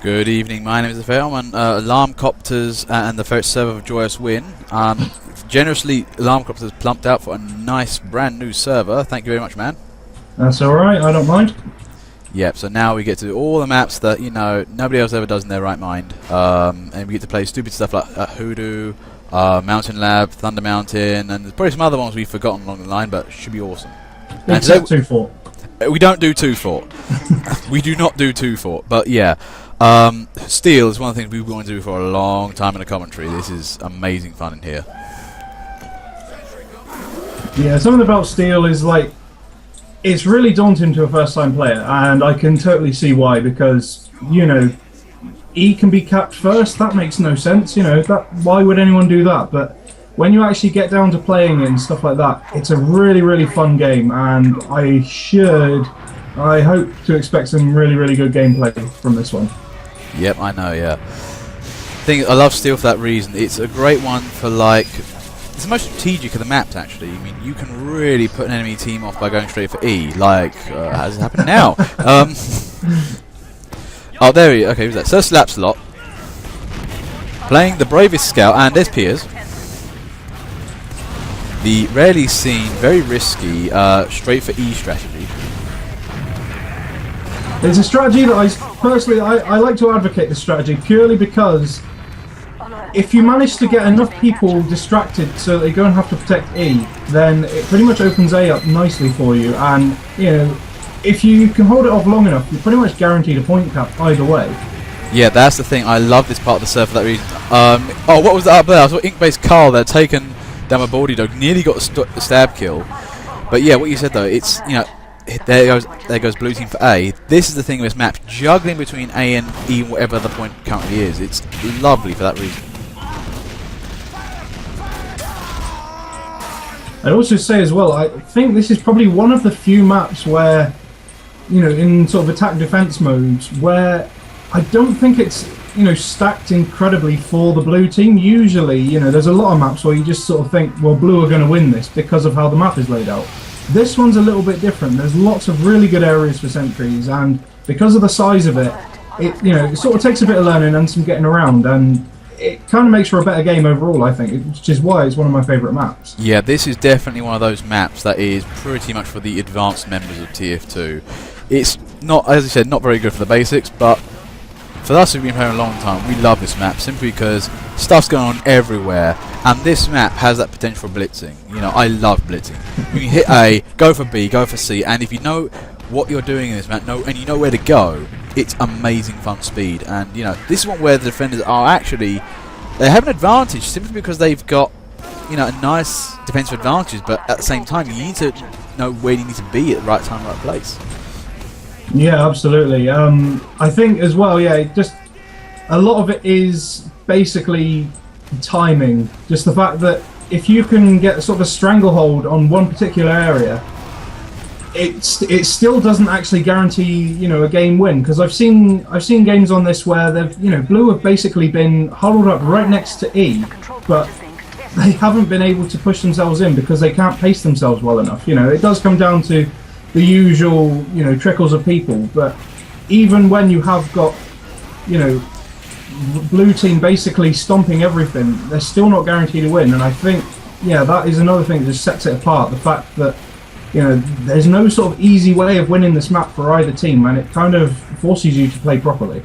Good evening, my name is Affair. I'm on Alarmcopters and the first server of Joyous Win. Generously, Alarmcopters plumped out for a nice brand new server. Thank you very much, man. That's alright, I don't mind. Yep, so now we get to do all the maps that, you know, nobody else ever does in their right mind. And we get to play stupid stuff like Hoodoo, Mountain Lab, Thunder Mountain, and there's probably some other ones we've forgotten along the line, but should be awesome. Except 2-4. We don't do 2-fort. We do not do 2-fort, but yeah. Steel is one of the things we've been wanting to do for a long time in the commentary. This is amazing fun in here. Yeah, something about Steel is like, it's really daunting to a first-time player, and I can totally see why, because, you know, E can be capped first, that makes no sense, you know, why would anyone do that? But when you actually get down to playing it and stuff like that, it's a really, really fun game, and I hope to expect some really, really good gameplay from this one. Yep, I know, yeah. I love Steel for that reason. It's a great one for, like, it's the most strategic of the maps, actually. I mean, you can really put an enemy team off by going straight for E, like, how's it happening now? Oh, there he is. Okay, who's that? Sir Slapslot. Playing the bravest scout, and there's Piers. The rarely seen, very risky, straight for E strategy. It's a strategy that I like to advocate this strategy purely because if you manage to get enough people distracted so they go and have to protect E, then it pretty much opens A up nicely for you, and you know, if you can hold it off long enough, you're pretty much guaranteed a point cap either way. Yeah, that's the thing. I love this part of the server for that reason. Oh, what was that up there? I saw Ink-Based Carl there taken down my baldy dog, nearly got a stab kill. But yeah, what you said though, it's, you know, there goes blue team for A. This is the thing with this map, juggling between A and E, whatever the point currently is. It's lovely for that reason. I'd also say as well, I think this is probably one of the few maps where, you know, in sort of attack-defense modes, where I don't think it's, you know, stacked incredibly for the blue team. Usually, you know, there's a lot of maps where you just sort of think, well, blue are going to win this because of how the map is laid out. This one's a little bit different. There's lots of really good areas for sentries, and because of the size of it, you know, it sort of takes a bit of learning and some getting around, and it kind of makes for a better game overall, I think, which is why it's one of my favourite maps. Yeah, this is definitely one of those maps that is pretty much for the advanced members of TF2. It's not, as I said, not very good for the basics, but for us who've been playing a long time, we love this map simply because stuff's going on everywhere, and this map has that potential for blitzing. You know, I love blitzing. You can hit A, go for B, go for C, and if you know what you're doing in this map, and you know where to go, it's amazing fun speed. And you know, this is one where the defenders are actually, they have an advantage simply because they've got, you know, a nice defensive advantage, but at the same time you need to know where you need to be at the right time, right place. Yeah, absolutely. I think as well, yeah, just a lot of it is basically timing. Just the fact that if you can get sort of a stranglehold on one particular area, it still doesn't actually guarantee, you know, a game win. Because I've seen games on this where they've, you know, blue have basically been huddled up right next to E, but they haven't been able to push themselves in because they can't pace themselves well enough. You know, it does come down to the usual, you know, trickles of people, but even when you have got, you know, blue team basically stomping everything, they're still not guaranteed to win. And I think, yeah, that is another thing that just sets it apart, the fact that, you know, there's no sort of easy way of winning this map for either team, and it kind of forces you to play properly.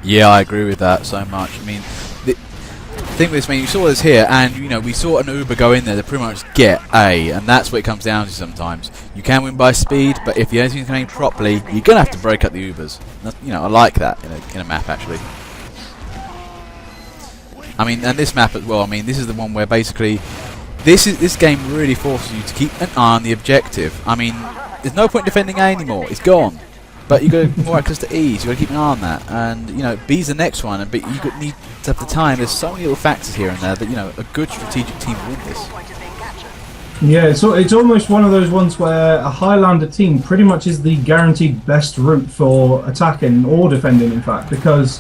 Yeah, I agree with that so much. I mean, the thing with this, man, you saw this here, and you know, we saw an Uber go in there to pretty much get A, and that's what it comes down to sometimes. You can win by speed, but if the other team's playing properly, you're gonna have to break up the Ubers. That's, you know, I like that in a map actually. I mean, and this map as well. I mean, this is the one where basically this game really forces you to keep an eye on the objective. I mean, there's no point defending A anymore; it's gone. But you got more access to E, so you got to keep an eye on that. And you know, B's the next one, but you need to have the time. There's so many little factors here and there that, you know, a good strategic team will win this. Yeah, it's almost one of those ones where a Highlander team pretty much is the guaranteed best route for attacking or defending, in fact, because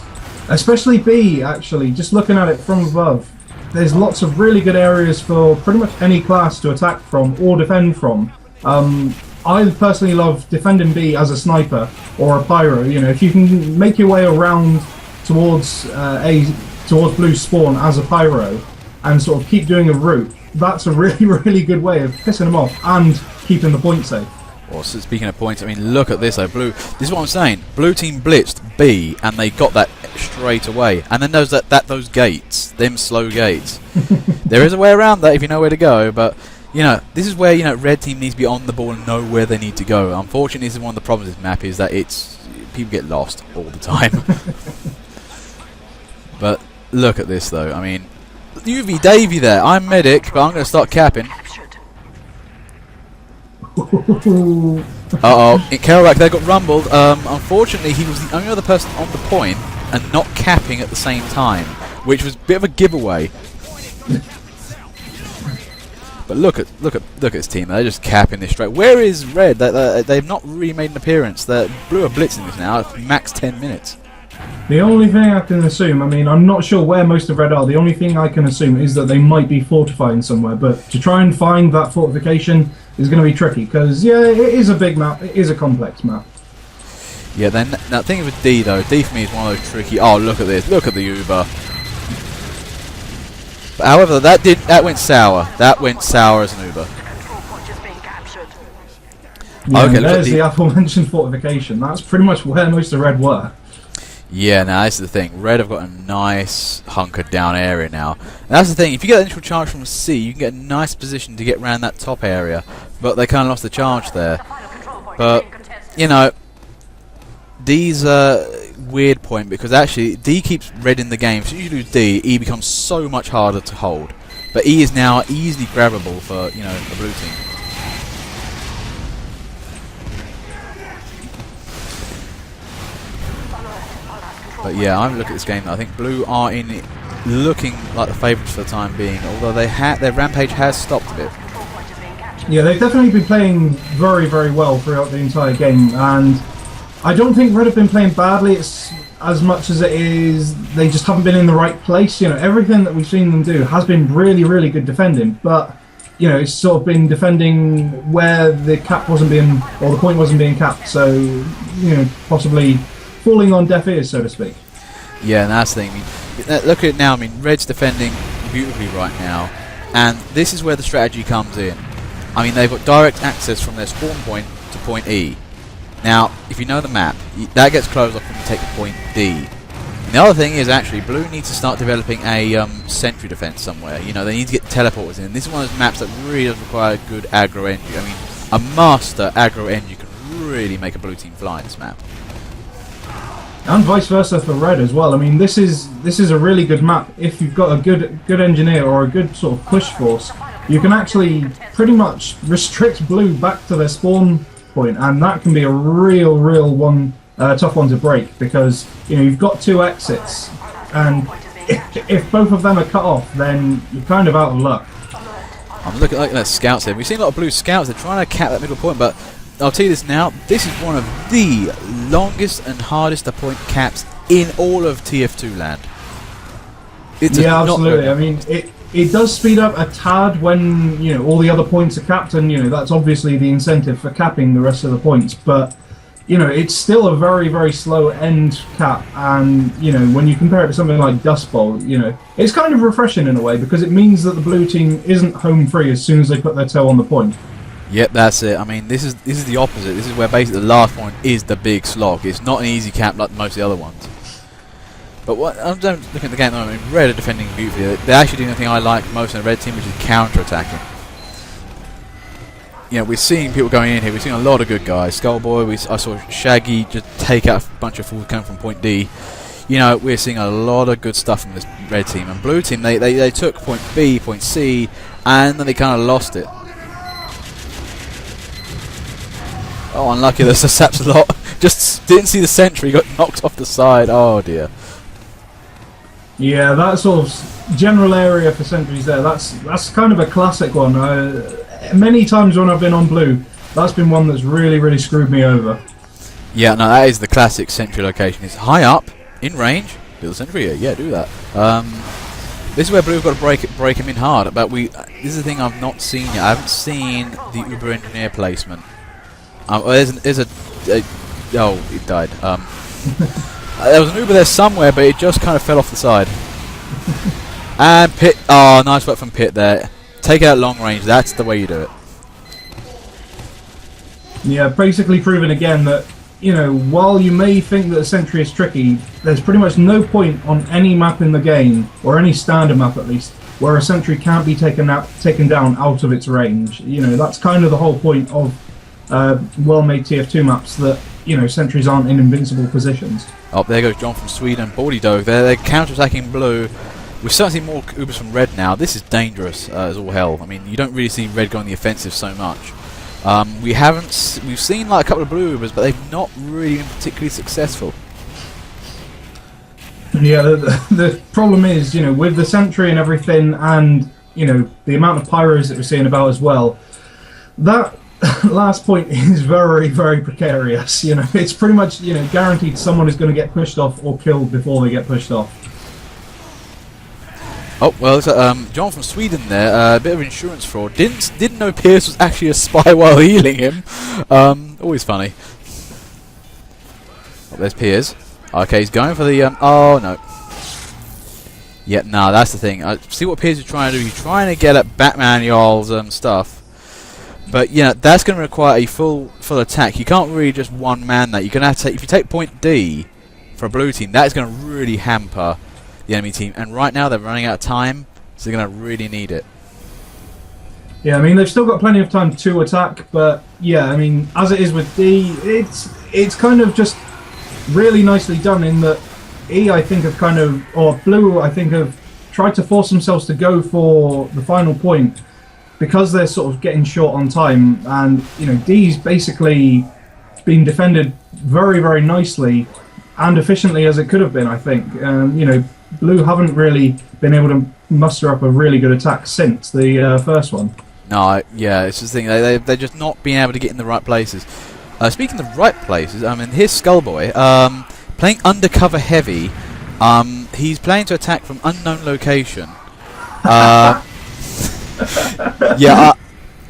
especially B, actually, just looking at it from above, there's lots of really good areas for pretty much any class to attack from or defend from. I personally love defending B as a sniper or a pyro. You know, if you can make your way around towards towards blue spawn as a pyro, and sort of keep doing a route, that's a really, really good way of pissing them off and keeping the point safe. Well, so speaking of points, I mean, look at this though. This is what I'm saying. Blue team blitzed B, and they got that straight away. And then there's those gates, them slow gates. There is a way around that if you know where to go, but you know, this is where, you know, red team needs to be on the ball and know where they need to go. Unfortunately, this is one of the problems with this map, is that people get lost all the time. But look at this though. I mean, UV Davey there. I'm medic, but I'm going to start capping. Uh-oh, in Kerouac they got rumbled. Unfortunately, he was the only other person on the point and not capping at the same time, which was a bit of a giveaway. But look at this team. They're just capping this straight. Where is red? They've not really made an appearance. Blue are blitzing this now. It's max 10 minutes. The only thing I can assume, I mean, I'm not sure where most of red are. The only thing I can assume is that they might be fortifying somewhere. But to try and find that fortification is going to be tricky because, yeah, it is a big map. It is a complex map. Yeah, then the thing with D though, D for me is one of those tricky. Oh, look at this! Look at the Uber. But however, that went sour. That went sour as an Uber. Yeah, okay, there's the aforementioned fortification. That's pretty much where most of red were. Yeah, now this is the thing. Red have got a nice hunkered down area now. And that's the thing. If you get an initial charge from C, you can get a nice position to get around that top area. But they kind of lost the charge there. But you know, D's a weird point because actually D keeps red in the game. So you lose D, E becomes so much harder to hold. But E is now easily grabbable for, you know, the blue team. But yeah, I'm looking at this game. I think blue are looking like the favourites for the time being. Although their rampage has stopped a bit. Yeah, they've definitely been playing very, very well throughout the entire game, and I don't think red have been playing badly. It's as much as it is they just haven't been in the right place. You know, everything that we've seen them do has been really, really good defending, but you know, it's sort of been defending where the cap wasn't being, or the point wasn't being capped. So, you know, possibly falling on deaf ears, so to speak. Yeah, and that's the thing. I mean, look at it now. I mean, red's defending beautifully right now, and this is where the strategy comes in. I mean, they've got direct access from their spawn point to point E. Now, if you know the map, that gets closed off when you take the point D. And the other thing is actually, blue needs to start developing a sentry defense somewhere. You know, they need to get teleporters in. This is one of those maps that really does require good aggro energy. I mean, a master aggro energy can really make a blue team fly in this map. And vice versa for red as well. I mean, this is a really good map. If you've got a good engineer or a good sort of push force, you can actually pretty much restrict blue back to their spawn point, and that can be a real tough one to break because, you know, you've got two exits, and if both of them are cut off, then you're kind of out of luck. I'm looking at that scouts here. We've seen a lot of blue scouts. They're trying to cap that middle point, but I'll tell you this now, this is one of the longest and hardest to point caps in all of TF2 land. Yeah, absolutely. I mean, it does speed up a tad when, you know, all the other points are capped, and, you know, that's obviously the incentive for capping the rest of the points, but, you know, it's still a very, very slow end cap, and, you know, when you compare it to something like Dust Bowl, you know, it's kind of refreshing in a way because it means that the blue team isn't home free as soon as they put their toe on the point. Yep, that's it. I mean, this is the opposite. This is where basically the last point is the big slog. It's not an easy cap like most of the other ones. But what I'm looking at the game at the moment, red are defending beautifully. They're actually doing the thing I like most in the red team, which is counter-attacking. You know, we're seeing people going in here. We're seeing a lot of good guys. Skullboy, I saw Shaggy just take out a bunch of fools coming from point D. You know, we're seeing a lot of good stuff from this red team. And blue team, they took point B, point C, and then they kind of lost it. Oh, unlucky. There's a saps a lot. Just didn't see the sentry. Got knocked off the side. Oh dear. Yeah, that sort of general area for sentries there. That's kind of a classic one. Many times when I've been on blue, that's been one that's really screwed me over. Yeah, no, that is the classic sentry location. It's high up, in range. Build a sentry here. Yeah, do that. This is where blue've got to break him in hard. But this is the thing I've not seen yet. I haven't seen the Uber engineer placement. Oh, it died. There was an Uber there somewhere, but it just kind of fell off the side. And Pit, oh, nice work from Pit there. Take it out long range, that's the way you do it. Yeah, basically proving again that, you know, while you may think that a sentry is tricky, there's pretty much no point on any map in the game, or any standard map at least, where a sentry can't be taken down out of its range. You know, that's kind of the whole point of well-made TF2 maps, that, you know, sentries aren't in invincible positions. Oh, there goes John from Sweden. Baldy Dog, they're counter-attacking blue. We've certainly seen more Ubers from red now. This is dangerous as all hell. I mean, you don't really see red go on the offensive so much. We've seen like a couple of blue Ubers, but they've not really been particularly successful. Yeah, the problem is, you know, with the sentry and everything, and, you know, the amount of pyros that we're seeing about as well, that last point is very, very precarious. You know, it's pretty much, you know, guaranteed someone is going to get pushed off or killed before they get pushed off. Oh, well, John from Sweden there, a bit of insurance fraud. Didn't know Pierce was actually a spy while healing him. Always funny. Oh, there's Piers. Okay, he's going for the, oh, no. Yeah, no, that's the thing. See what Piers is trying to do. He's trying to get at Batman Y'all's stuff. But, yeah, that's going to require a full attack. You can't really just one-man that. You're going to have to take, if you take point D for a blue team, that is going to really hamper the enemy team. And right now, they're running out of time, so they're going to really need it. Yeah, I mean, they've still got plenty of time to attack, but, yeah, I mean, as it is with D, it's kind of just really nicely done in that E, I think, have kind of, or Blue, I think, have tried to force themselves to go for the final point because they're sort of getting short on time, and, you know, D's basically been defended very, very nicely and efficiently as it could have been, I think. You know, Blue haven't really been able to muster up a really good attack since the first one. No, yeah, it's just the thing, they're just not being able to get in the right places. Speaking of right places, I mean, here's Skullboy, playing undercover heavy. He's playing to attack from unknown location. Yeah,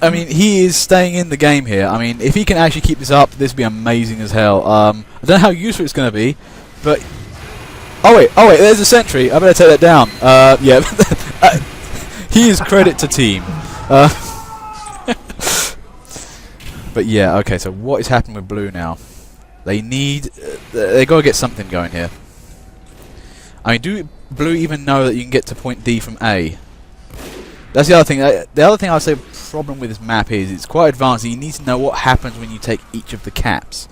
I mean, he is staying in the game here. I mean, if he can actually keep this up, this would be amazing as hell. I don't know how useful it's going to be, but... Oh wait, there's a sentry. I better take that down. Yeah, he is credit to team. But yeah, okay, so what is happening with Blue now? They need... they got to get something going here. I mean, do Blue even know that you can get to point D from A? That's the other thing. The other thing I'd say problem with this map is it's quite advanced. You need to know what happens when you take each of the caps.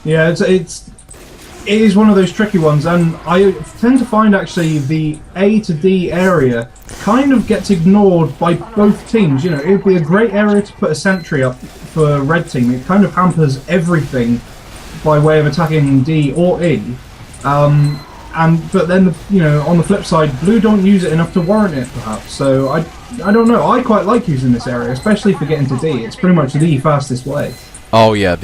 Yeah, it is one of those tricky ones, and I tend to find actually the A to D area kind of gets ignored by both teams. You know, it would be a great area to put a sentry up for red team. It kind of hampers everything by way of attacking D or E. But then, you know, on the flip side, Blue don't use it enough to warrant it, perhaps. So I don't know. I quite like using this area, especially for getting to D. It's pretty much the fastest way. Oh yeah,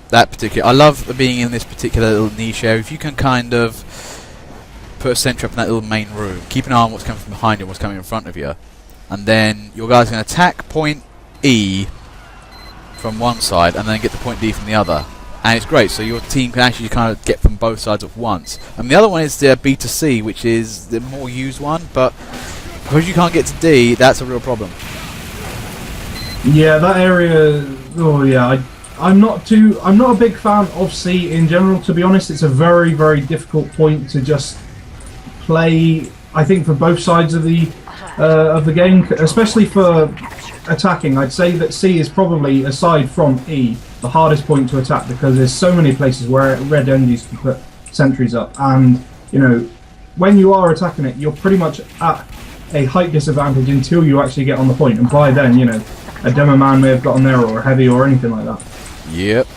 that particular... I love being in this particular little niche area. If you can kind of put a sentry up in that little main room, keep an eye on what's coming from behind you and what's coming in front of you, and then your guys can attack point E from one side and then get the point D from the other. And it's great, so your team can actually kind of get from both sides at once. And the other one is the B to C, which is the more used one, but because you can't get to D, that's a real problem. Yeah, that area... Oh yeah, I'm not a big fan of C in general, to be honest. It's a very, very difficult point to just play, I think, for both sides of the game, especially for attacking. I'd say that C is probably, aside from E, the hardest point to attack, because there's so many places where red engies can put sentries up, and, you know, when you are attacking it, you're pretty much at a height disadvantage until you actually get on the point, and by then, you know, a demo man may have gotten there, or a heavy, or anything like that. Yep.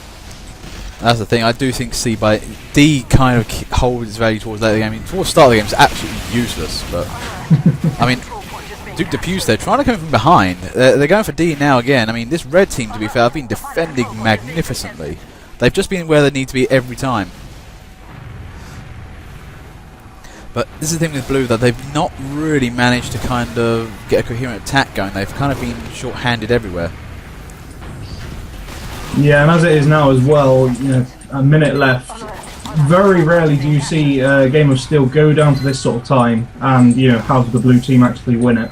That's the thing. I do think C by D kind of holds its value towards later game. I mean, towards the start of the game, it's absolutely useless. But I mean, Duke Depuce, they're trying to come from behind. They're going for D now again. I mean, this red team, to be fair, have been defending magnificently. They've just been where they need to be every time. But this is the thing with Blue, that they've not really managed to kind of get a coherent attack going. They've kind of been short-handed everywhere. Yeah, and as it is now as well, you know, a minute left. Very rarely do you see a game of Steel go down to this sort of time and, you know, have the blue team actually win it.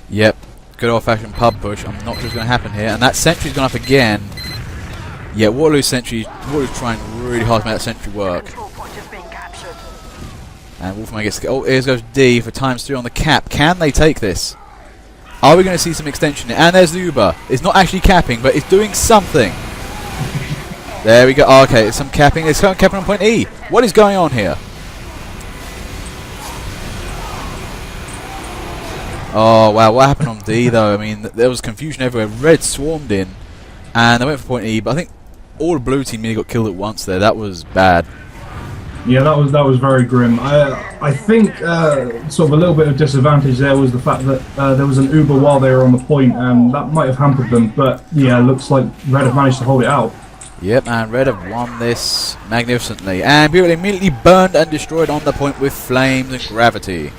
Yep, good old-fashioned pub push. I'm not sure what's going to happen here. And that sentry's gone up again. Yeah, Waterloo's trying really hard to make that sentry work. And Wolfman gets... Oh, here goes D for ×3 on the cap. Can they take this? Are we going to see some extension? And there's the Uber. It's not actually capping, but it's doing something. There we go. Oh, okay, it's some capping. It's capping on point E. What is going on here? Oh, wow. What happened on D, though? I mean, there was confusion everywhere. Red swarmed in, and they went for point E, but I think all the blue team nearly got killed at once there. That was bad. Yeah, that was very grim. I think sort of a little bit of disadvantage there was the fact that there was an Uber while they were on the point, and that might have hampered them. But yeah, looks like Red have managed to hold it out. Yep, and Red have won this magnificently. And beautifully immediately burned and destroyed on the point with flames and gravity.